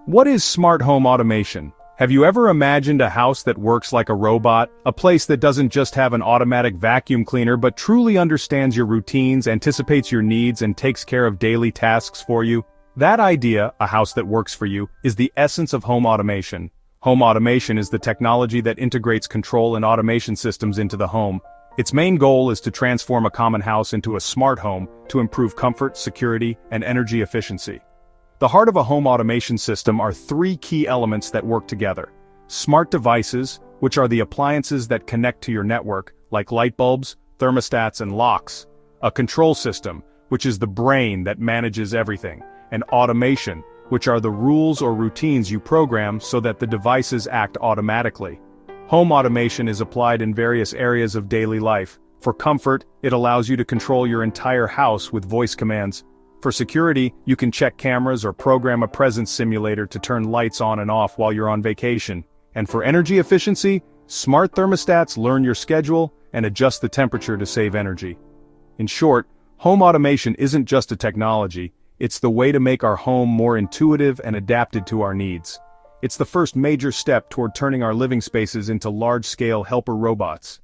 What is smart home automation? Have you ever imagined a house that works like a robot? A place that doesn't just have an automatic vacuum cleaner but truly understands your routines, anticipates your needs, and takes care of daily tasks for you? That idea, a house that works for you, is the essence of home automation. Home automation is the technology that integrates control and automation systems into the home. Its main goal is to transform a common house into a smart home to improve comfort, security, and energy efficiency. The heart of a home automation system are three key elements that work together. Smart devices, which are the appliances that connect to your network, like light bulbs, thermostats, and locks. A control system, which is the brain that manages everything. And automation, which are the rules or routines you program so that the devices act automatically. Home automation is applied in various areas of daily life. For comfort, it allows you to control your entire house with voice commands. For security, you can check cameras or program a presence simulator to turn lights on and off while you're on vacation. And for energy efficiency, smart thermostats learn your schedule and adjust the temperature to save energy. In short, home automation isn't just a technology, it's the way to make our home more intuitive and adapted to our needs. It's the first major step toward turning our living spaces into large-scale helper robots.